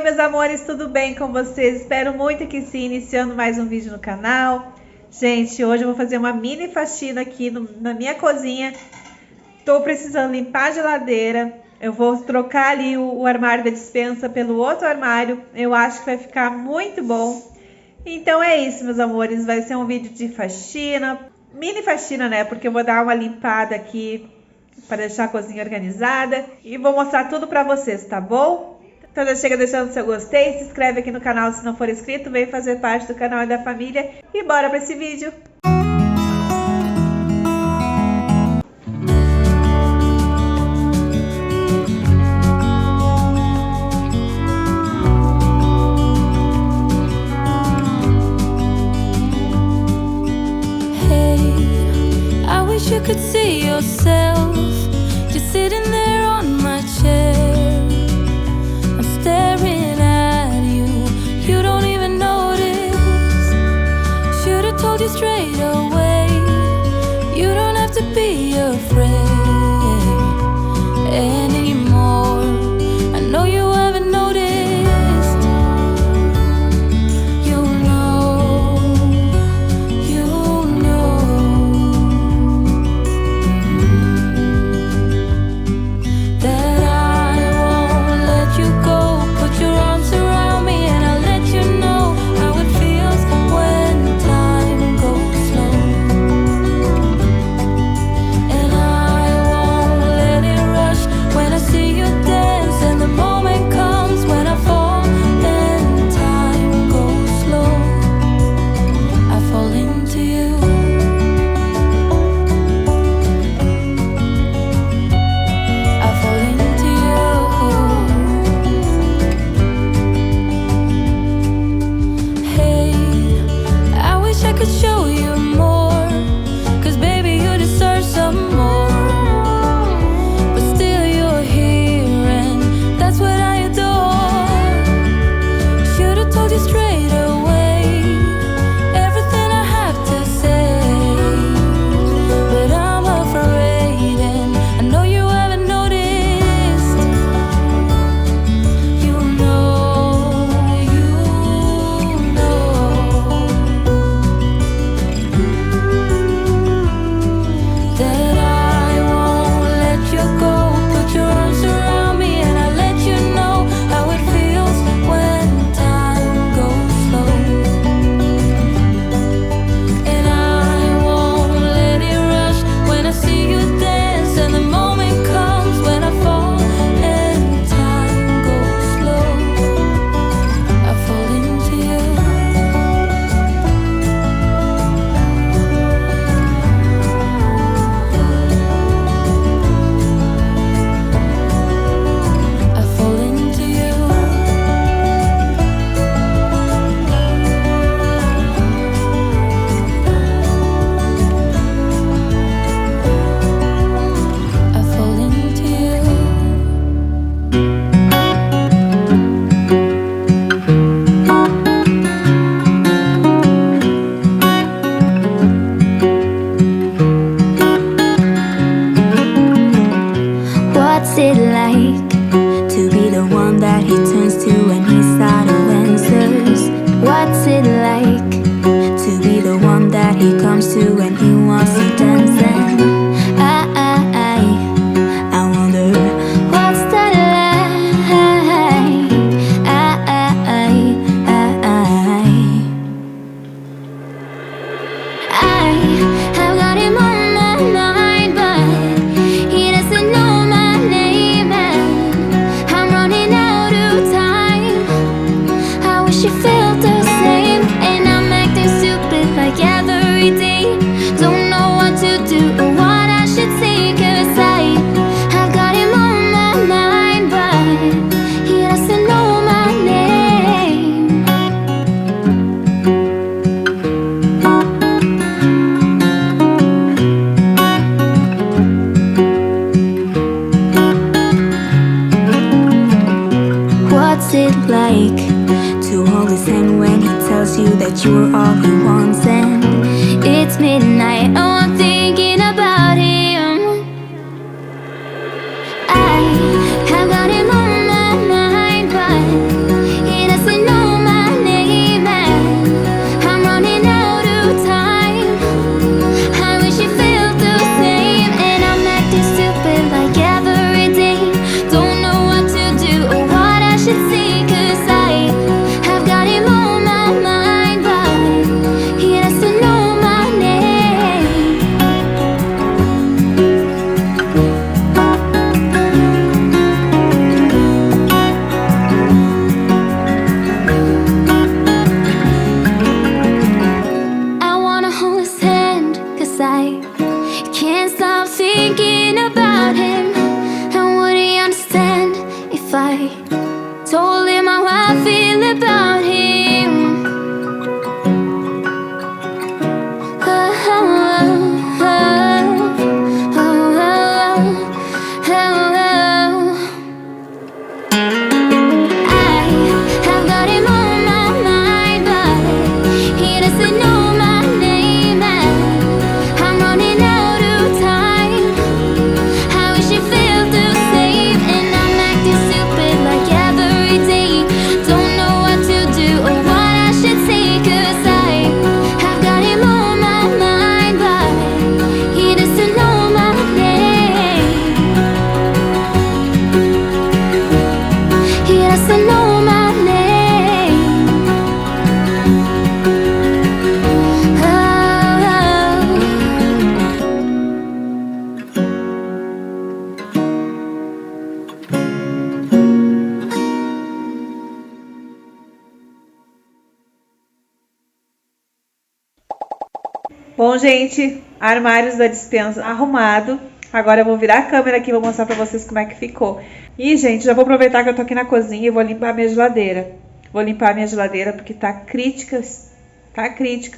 meus amores, tudo bem com vocês? Espero muito que sim, iniciando mais um vídeo no canal. Gente, hoje eu vou fazer uma mini faxina aqui na minha cozinha. Tô precisando limpar a geladeira. Eu vou trocar ali o armário da despensa pelo outro armário. Eu acho que vai ficar muito bom. Então é isso, meus amores, vai ser um vídeo de faxina, mini faxina, né? Porque eu vou dar uma limpada aqui para deixar a cozinha organizada e vou mostrar tudo para vocês, tá bom? Então já chega deixando seu gostei, se inscreve aqui no canal se não for inscrito, vem fazer parte do canal e da família e bora para esse vídeo! You could see yourself just sitting there on my chair. I'm staring at you, you don't even notice. Should've told you straight away, you don't have to be afraid anymore. I know you haven't noticed. should see, 'cause I have got him on my mind, but he doesn't know my name. I wanna hold his hand, 'cause I can't stop thinking about him. And would he understand if I told him how I feel about him? Oh, oh, oh, oh, oh, oh. I have got him on my mind, but he doesn't know my name, and I'm running out of time. I wish it felt the same, and I'm acting stupid like every day. Don't know what to do or what I should say, 'cause I have got him on my mind, but he doesn't know my name. He doesn't know my name. Bom, gente, armários da despensa arrumado. Agora eu vou virar a câmera aqui e vou mostrar pra vocês como é que ficou. E, gente, já vou aproveitar que eu tô aqui na cozinha e vou limpar a minha geladeira. Vou limpar a minha geladeira porque tá crítico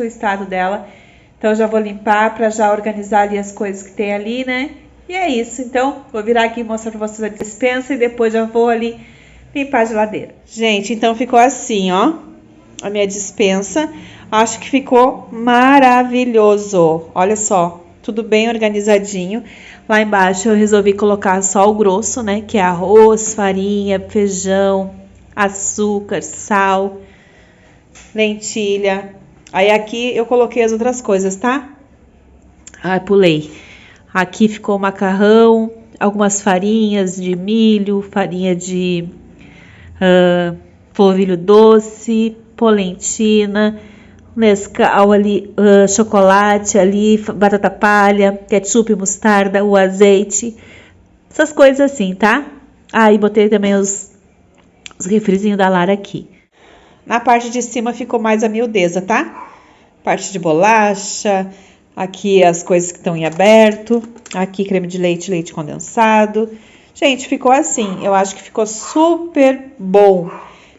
o estado dela. Então eu já vou limpar pra já organizar ali as coisas que tem ali, né? E é isso. Então, vou virar aqui e mostrar pra vocês a despensa e depois já vou ali limpar a geladeira. Gente, então ficou assim, ó, a minha despensa. Acho que ficou maravilhoso. Olha só, tudo bem organizadinho. Lá embaixo eu resolvi colocar só o grosso, né? Que é arroz, farinha, feijão, açúcar, sal, lentilha. Aí aqui eu coloquei as outras coisas, tá? Ah, pulei. Aqui ficou macarrão, algumas farinhas de milho, farinha de polvilho doce, polentina, Nescau ali, chocolate ali, batata palha, ketchup, mostarda, o azeite, essas coisas assim, tá? Aí botei também os refrizinhos da Lara aqui. Na parte de cima ficou mais a miudeza, tá? Parte de bolacha, aqui as coisas que estão em aberto, aqui creme de leite, leite condensado. Gente, ficou assim, eu acho que ficou super bom.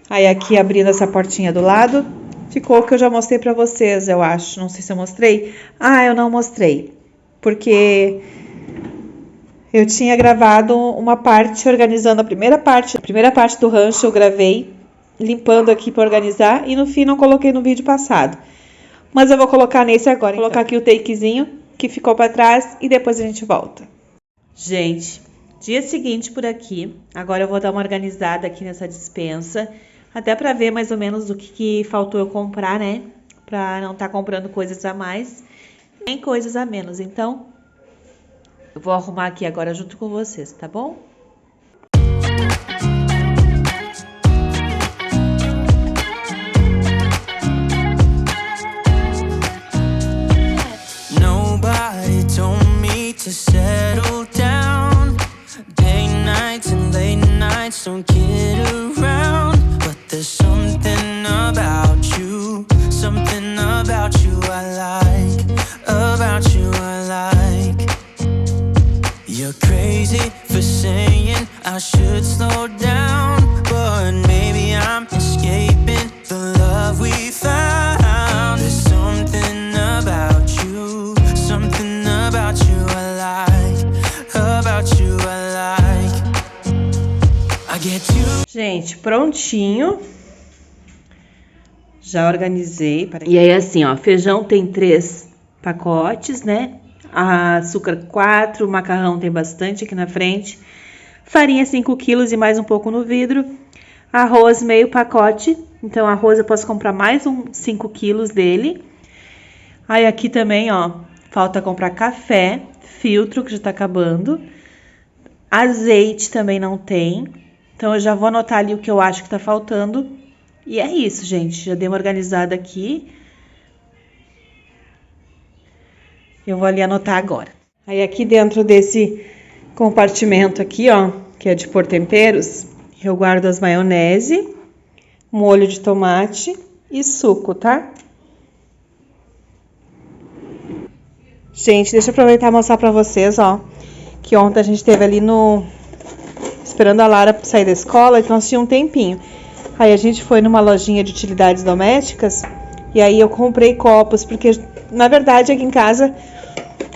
Aí aqui abrindo essa portinha do lado, ficou o que eu já mostrei pra vocês, eu acho. Não sei se eu mostrei. Ah, eu não mostrei. Porque eu tinha gravado uma parte organizando a primeira parte do rancho eu gravei limpando aqui pra organizar e no fim não coloquei no vídeo passado. Mas eu vou colocar nesse agora. Vou colocar aqui o takezinho que ficou pra trás e depois a gente volta. Gente, dia seguinte por aqui. Agora eu vou dar uma organizada aqui nessa despensa. Até pra ver mais ou menos o que faltou eu comprar, né? Pra não estar comprando coisas a mais, nem coisas a menos. Então, eu vou arrumar aqui agora junto com vocês, tá bom? Nobody told me to settle down. Day nights and late nights, don't kid around. There's something about you I like, about you I like. You're crazy for saying I should slow down, but maybe I'm escaping the love we found. There's something about you I like, about you I like. I get you. Gente, prontinho. Já organizei. E aí assim, ó, feijão tem 3 pacotes, né? Açúcar 4, macarrão tem bastante aqui na frente. Farinha 5 quilos e mais um pouco no vidro. Arroz meio pacote. Então arroz eu posso comprar mais uns 5 quilos dele. Aí aqui também, ó, falta comprar café, filtro que já tá acabando. Azeite também não tem. Então eu já vou anotar ali o que eu acho que tá faltando. E é isso, gente. Já dei uma organizada aqui. Eu vou ali anotar agora. Aí aqui dentro desse compartimento aqui, ó, que é de pôr temperos, eu guardo as maionese, molho de tomate e suco, tá? Gente, deixa eu aproveitar e mostrar pra vocês, ó, que ontem a gente teve ali esperando a Lara sair da escola, então nós tínhamos um tempinho. Aí a gente foi numa lojinha de utilidades domésticas e aí eu comprei copos, porque na verdade aqui em casa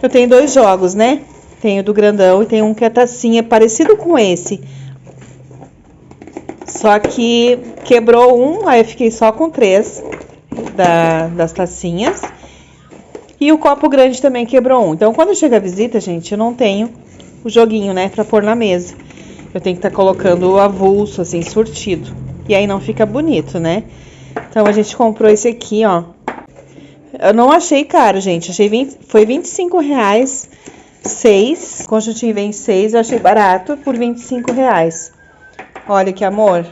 eu tenho 2 jogos, né? Tenho do grandão e tem um que é tacinha, parecido com esse. Só que quebrou um, aí eu fiquei só com 3 das tacinhas. E o copo grande também quebrou um. Então, quando chega a visita, gente, eu não tenho o joguinho, né, pra pôr na mesa. Eu tenho que estar colocando o avulso, assim, surtido. E aí não fica bonito, né? Então, a gente comprou esse aqui, ó. Eu não achei caro, gente. Foi R$25, 6. Conjuntinho vem 6, eu achei barato por R$25. Olha que amor.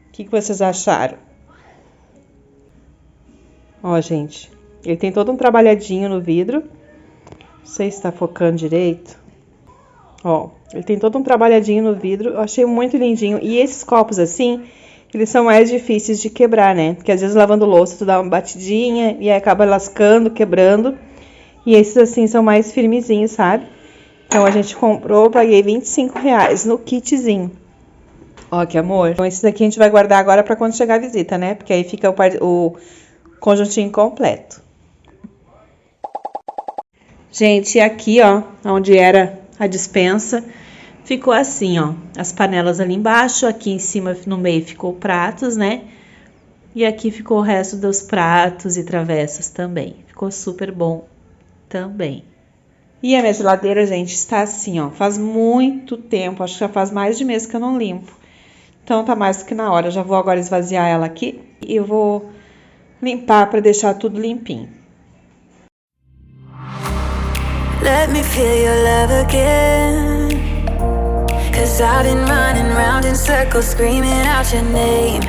O que vocês acharam? Ó, gente, ele tem todo um trabalhadinho no vidro. Não sei se tá focando direito. Ó, ele tem todo um trabalhadinho no vidro. Eu achei muito lindinho. E esses copos assim, eles são mais difíceis de quebrar, né? Porque às vezes lavando louça, tu dá uma batidinha e aí acaba lascando, quebrando. E esses assim são mais firmezinhos, sabe? Então a gente comprou, paguei R$25 no kitzinho. Ó, que amor. Então esses daqui a gente vai guardar agora pra quando chegar a visita, né? Porque aí fica o conjuntinho completo. Gente, aqui, ó, onde era a despensa, ficou assim, ó. As panelas ali embaixo, aqui em cima, no meio, ficou pratos, né? E aqui ficou o resto dos pratos e travessas também. Ficou super bom também. E a minha geladeira, gente, está assim, ó. Faz muito tempo, acho que já faz mais de mês que eu não limpo. Então tá mais do que na hora. Eu já vou agora esvaziar ela aqui e eu vou limpar para deixar tudo limpinho. Let me feel your love again, 'cause I've been running round in circles screaming out your name.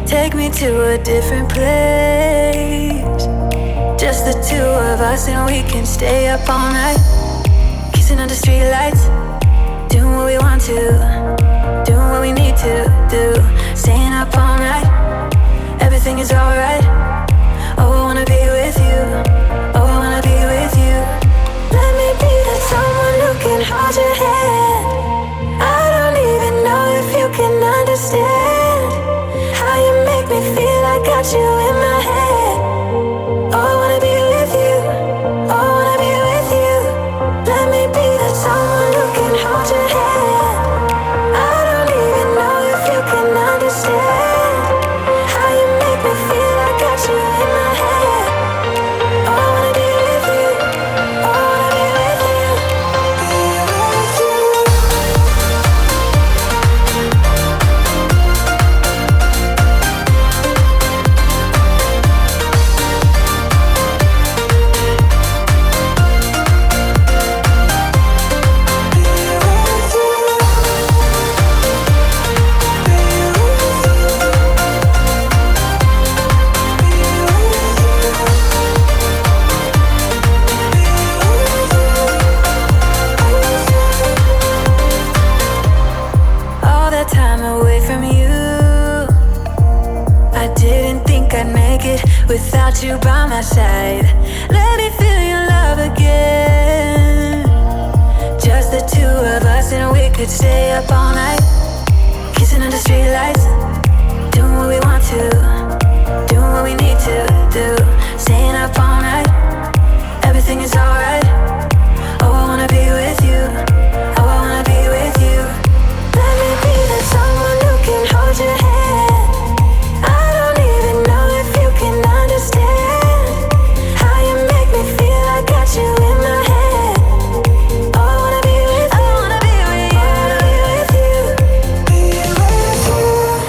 Take me to a different place, just the two of us and we can stay up all night, kissing under streetlights, doing what we want to, doing what we need to do, staying up all night, everything is alright. Oh, I wanna be with you. Oh, I wanna be with you. Let me be that someone who can hold your hand. I don't even know if you can understand how you make me feel. I got you in my head. Oh, I wanna be with you. Oh, I wanna be with you. Let me be that someone who can hold your hand. I don't even know if you can understand how you make me feel. I got you in my head. Oh, I wanna be with you. Oh, I wanna be with you. Be with you. All that time away from you, I didn't think I'd make it without you by my side. Let me feel your love again, just the two of us and we could stay up all night, kissing under streetlights, doing what we want to, doing what we need to do, staying up all night, everything is alright. Oh, I wanna be with you. Oh, I wanna be with you. Let me be that someone who can hold your hand. I don't even know if you can understand how you make me feel. I got you in my head. Oh, I wanna be with you. I wanna be with you. I wanna be with you. Be with you.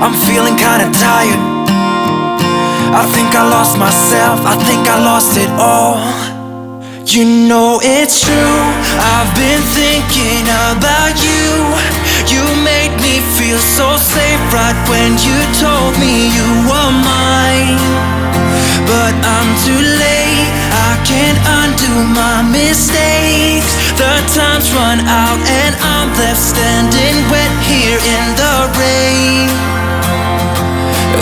I'm feeling kinda tired. I think I lost myself, I think I lost it all. You know it's true, I've been thinking about you. You made me feel so safe right when you told me you were mine. But I'm too late, I can't undo my mistakes. The time's run out and I'm left standing wet here in the rain.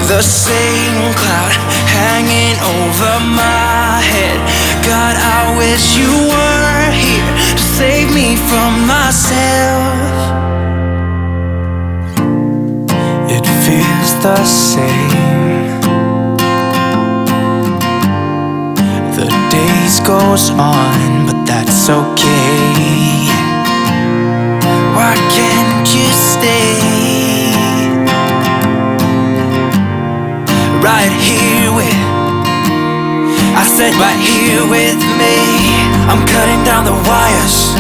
The same cloud hanging over my head. God, I wish you were here to save me from myself. It feels the same. The days goes on, but that's okay. Why can't you stay right here with, I said right here with me. I'm cutting down the wires,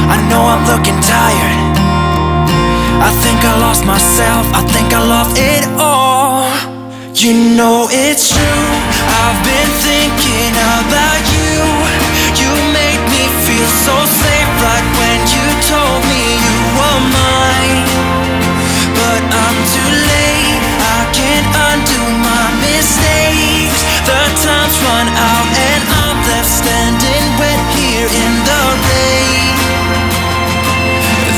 I know I'm looking tired. I think I lost myself, I think I lost it all. You know it's true, I've been thinking about you. You made me feel so safe right when you told me you were mine. But I'm too late, I can't undo my mistakes. The time's run out and I'm left standing wet here in the rain.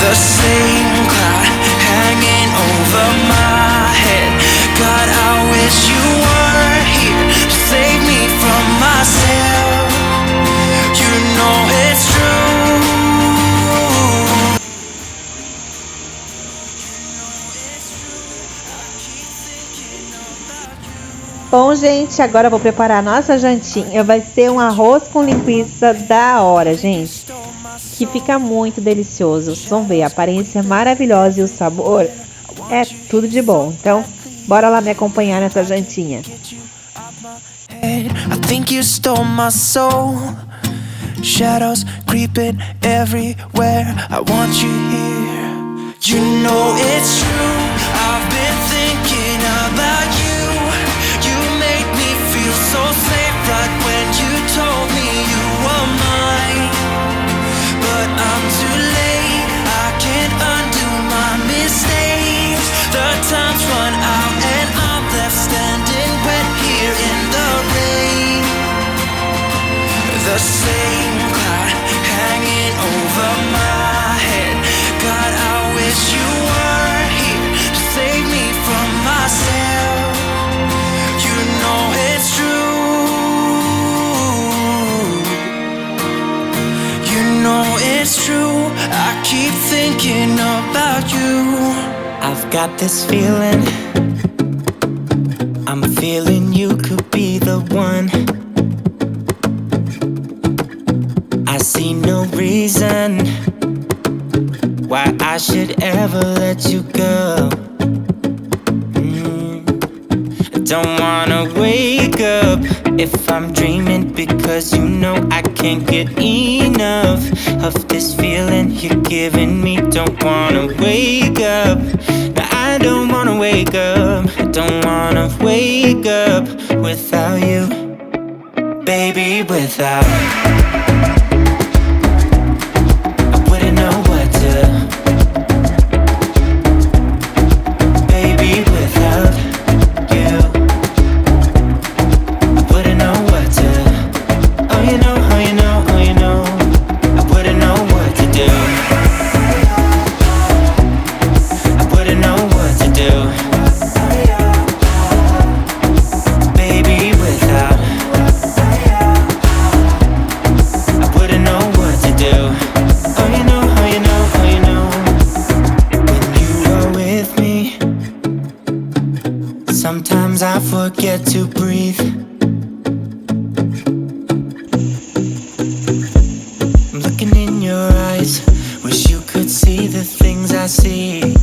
The same cloud hanging over my head. God, I wish you were here to save me from myself. You know it's true. Bom, gente, agora eu vou preparar a nossa jantinha. Vai ser um arroz com linguiça da hora, gente, que fica muito delicioso. Vocês vão ver, a aparência maravilhosa e o sabor é tudo de bom. Então, bora lá me acompanhar nessa jantinha. I think you stole my soul. Shadows creeping everywhere. I want you here. You know it's true, I've been thinking about you. You made me feel so safe right when you told me you were mine. But I'm too late, I can't undo my mistakes. The time's run out and I'm left standing wet here in the rain. The same cloud hanging over my head. God, I wish you were here to save me from myself. You know it's true. You know it's true. I keep thinking about you. I've got this feeling, I'm feeling you could be the one. I see no reason why I should ever let you go. I don't wanna wake up if I'm dreaming, because you know I can't get enough of this feeling you're giving me. Don't wanna wake up, no, I don't wanna wake up. I don't wanna wake up without you, baby, without. I wouldn't know what to, baby, without you. I wouldn't know what to, oh you know, oh you know, oh you know. I wouldn't know what to do. I wouldn't know what to do, baby, without. I wouldn't know what to do. Oh you know, oh you know, oh you know. When you are with me, sometimes I forget to breathe. I'm looking in your eyes, wish you could see the things I see.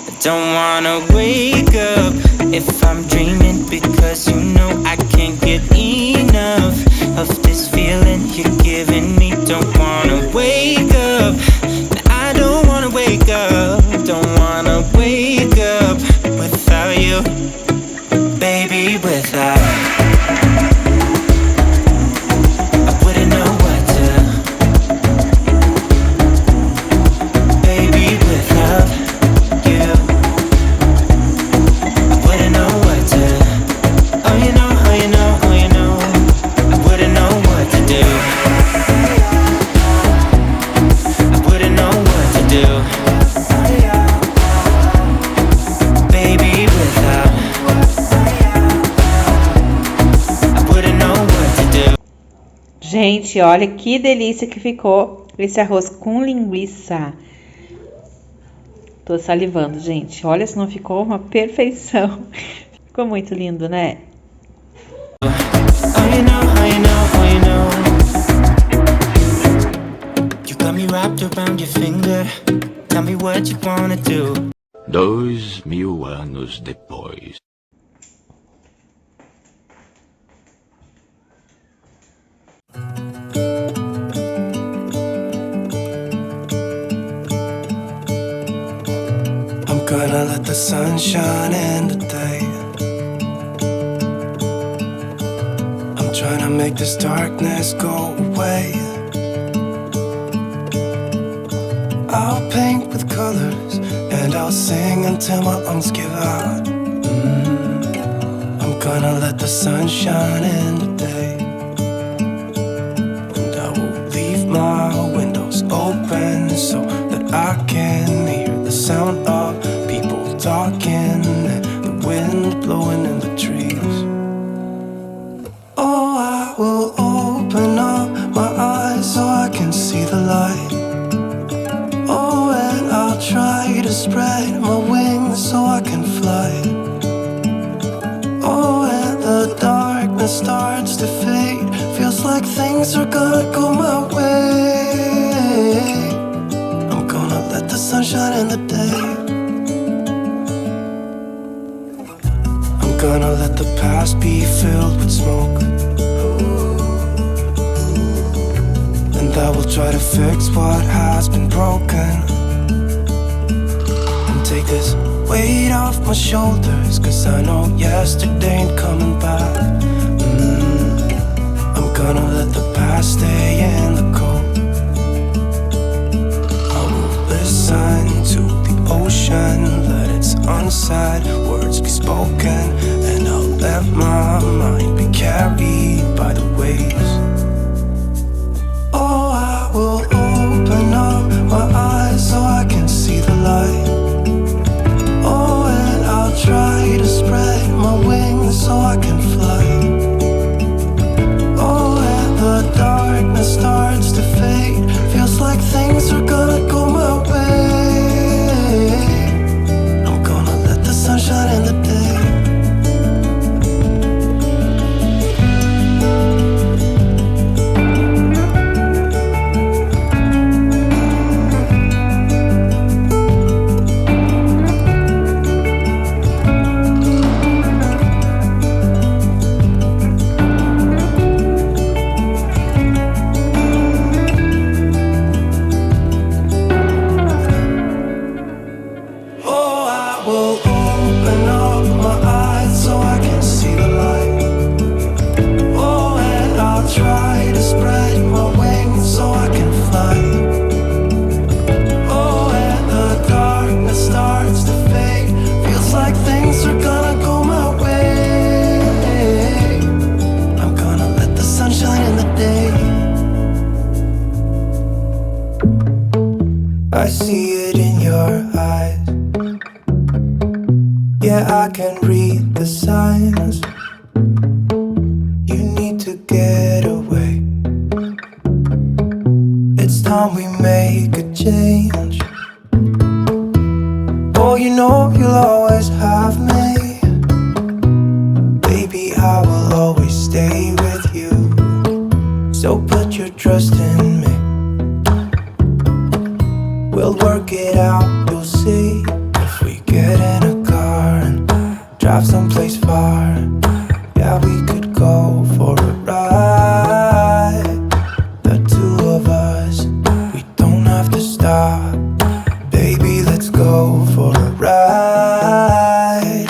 I don't wanna wake up if I'm dreaming, because you know I can't get enough of this feeling you're giving me. Don't wanna wake up, I don't wanna wake up. Don't Gente, olha que delícia que ficou esse arroz com linguiça. Tô salivando, gente. Olha se não ficou uma perfeição. Ficou muito lindo, né? Tell me what you wanna do. 2000 anos depois. I'm gonna let the sun shine in today. I'm trying to make this darkness go away. I'll paint with colors and I'll sing until my lungs give out. I'm gonna let the sun shine in today. And I will leave my windows open so that I can hear the sound of people talking and the wind blowing in the trees. Oh, I will open up my eyes so I can see the light. Oh, and I'll try to spread my wings so I can fly. Oh, and the darkness starts to fade. Feels like things are gonna go my way. I'm gonna let the sun shine in the day. I'm gonna let the past be filled with smoke. I will try to fix what has been broken and take this weight off my shoulders, 'cause I know yesterday ain't coming back. I'm gonna let the past stay in the cold. I will listen to the ocean, let its unsaid words be spoken, and I'll let my mind be carried by the waves. Oh, I will open up my eyes so I can see the light. Oh, and I'll try to spread my wings so I can fly. Oh, and the darkness starts to fade. Feels like things are gonna go my way. I'm gonna let the sun shine in the day. I see it in your eyes. Yeah, I can read the signs. You need to get away. It's time we make a change. Oh, you know you'll always have me. Baby, I will always stay with you. So put your trust in me. We'll work it out, you'll see. If we get in a car and drive someplace far, yeah, we could go for a ride. The two of us, we don't have to stop. Baby, let's go for a ride.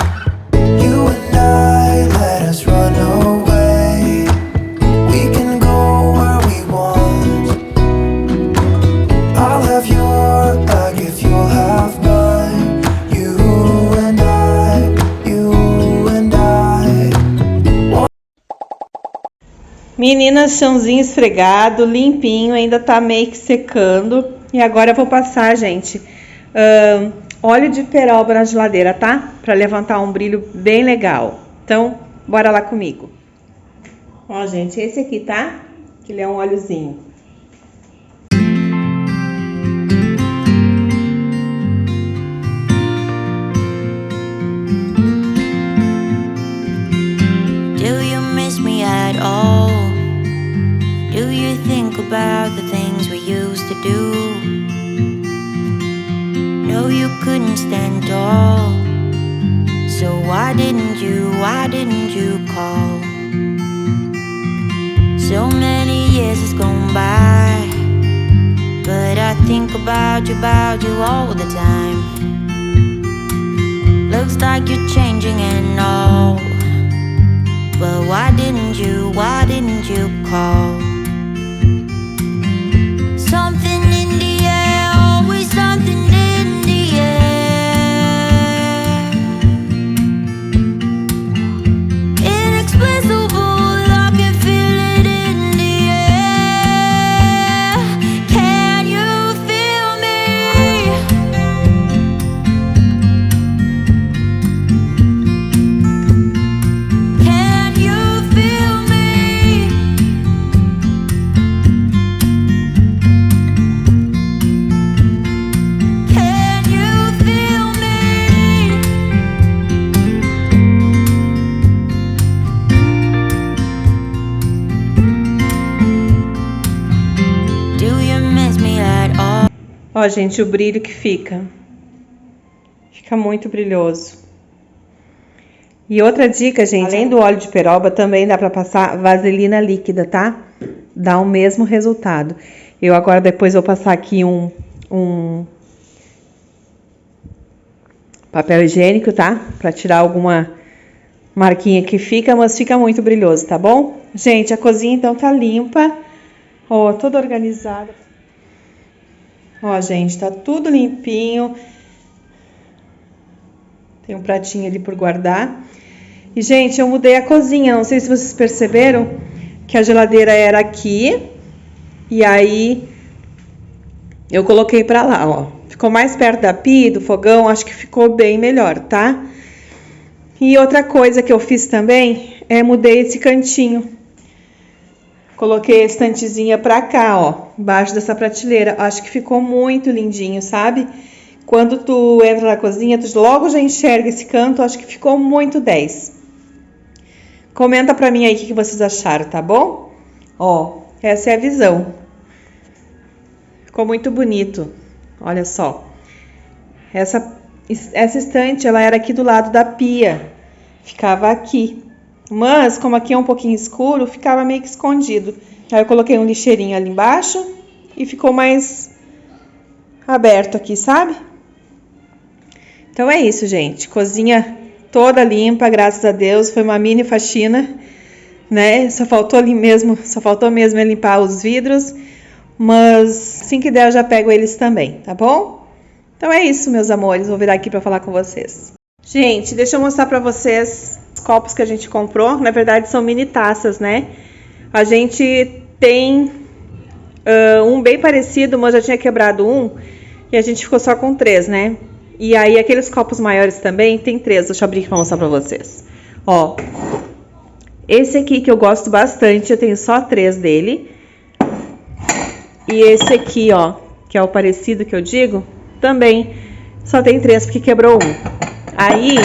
You and I, let us run away. We can go where we want. I'll have your back if you'll have mine. You and I, you and I. Meninas, chãozinho esfregado, limpinho, ainda tá meio que secando. E agora eu vou passar, gente, óleo de peroba na geladeira, tá? Pra levantar um brilho bem legal. Então, bora lá comigo. Ó, gente, esse aqui, tá? Ele é um óleozinho. Do you miss me at all? Do you think about the things we used to do? No, you couldn't stand tall. So why didn't you call? So many years has gone by, but I think about you all the time. Looks like you're changing and all, but why didn't you call? Something in the air, always something in the air. Inexplicable, I can feel it in the air. Can you feel me? Can you feel me? Can you feel me? Do you miss me at all? Ó, gente, o brilho que fica muito brilhoso. E outra dica, gente, além do óleo de peroba, também dá pra passar vaselina líquida, tá? Dá o mesmo resultado. Eu agora depois vou passar aqui um papel higiênico, tá? Pra tirar alguma marquinha que fica, mas fica muito brilhoso, tá bom? Gente, a cozinha então tá limpa. Ó, toda organizada. Ó, gente, tá tudo limpinho. Tem um pratinho ali por guardar. E, gente, eu mudei a cozinha. Não sei se vocês perceberam que a geladeira era aqui. E aí eu coloquei pra lá, ó. Ficou mais perto da pia, do fogão. Acho que ficou bem melhor, tá? E outra coisa que eu fiz também é mudei esse cantinho. Coloquei a estantezinha pra cá, ó, embaixo dessa prateleira. Acho que ficou muito lindinho, sabe? Quando tu entra na cozinha, tu logo já enxerga esse canto. Acho que ficou muito 10. Comenta pra mim aí o que vocês acharam, tá bom? Ó, essa é a visão. Ficou muito bonito. Olha só. Essa estante, ela era aqui do lado da pia. Ficava aqui. Mas, como aqui é um pouquinho escuro, ficava meio que escondido. Aí eu coloquei um lixeirinho ali embaixo e ficou mais aberto aqui, sabe? Então é isso, gente. Cozinha toda limpa, graças a Deus. Foi uma mini faxina, né? Só faltou mesmo limpar os vidros. Mas assim que der eu já pego eles também, tá bom? Então é isso, meus amores. Vou virar aqui pra falar com vocês. Gente, deixa eu mostrar pra vocês os copos que a gente comprou. Na verdade são mini taças, né? A gente tem um bem parecido, mas já tinha quebrado um. E a gente ficou só com 3, né? E aí aqueles copos maiores também tem 3. Deixa eu abrir aqui pra mostrar pra vocês. Ó, esse aqui que eu gosto bastante, eu tenho só 3 dele. E esse aqui, ó, que é o parecido que eu digo, também só tem 3 porque quebrou um. Aí,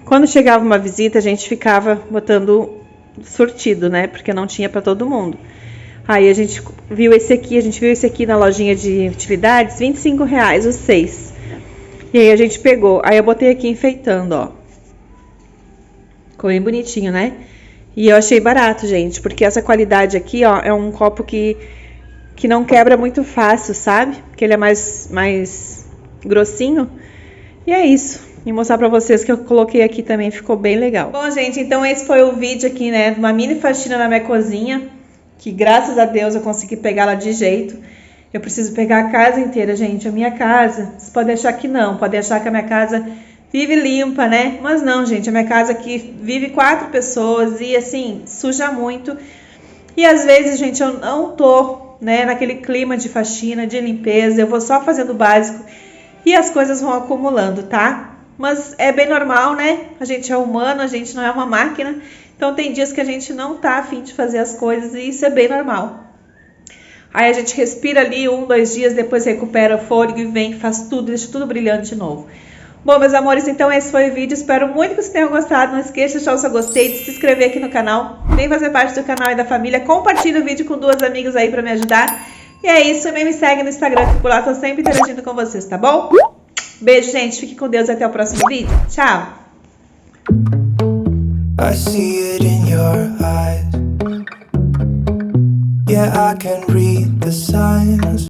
quando chegava uma visita, a gente ficava botando sortido, né? Porque não tinha pra todo mundo. Aí a gente viu esse aqui na lojinha de utilidades, R$25 os 6. E aí a gente pegou. Aí eu botei aqui enfeitando, ó. Ficou bem bonitinho, né? E eu achei barato, gente, porque essa qualidade aqui, ó, é um copo que não quebra muito fácil, sabe? Porque ele é mais grossinho. E é isso. E mostrar pra vocês que eu coloquei aqui também, ficou bem legal. Bom, gente, então esse foi o vídeo aqui, né? Uma mini faxina na minha cozinha, que graças a Deus eu consegui pegar ela de jeito. Eu preciso pegar a casa inteira, gente. A minha casa, vocês podem achar que não, podem achar que a minha casa vive limpa, né? Mas não, gente, a minha casa aqui vive 4 pessoas e assim, suja muito. E às vezes, gente, eu não tô, né, naquele clima de faxina, de limpeza, eu vou só fazendo o básico e as coisas vão acumulando, tá? Mas é bem normal, né? A gente é humano, a gente não é uma máquina. Então tem dias que a gente não tá afim de fazer as coisas e isso é bem normal. Aí a gente respira ali 1, 2 dias, depois recupera o fôlego e vem, faz tudo, deixa tudo brilhante de novo. Bom, meus amores, então esse foi o vídeo. Espero muito que vocês tenham gostado. Não esqueça de deixar o seu gostei, de se inscrever aqui no canal. Vem fazer parte do canal e da família. Compartilhe o vídeo com 2 amigas aí pra me ajudar. E é isso, também me segue no Instagram, que por lá tô sempre interagindo com vocês, tá bom? Beijo, gente. Fique com Deus e até o próximo vídeo. Tchau! I see it in your eyes. Yeah, I can read the signs.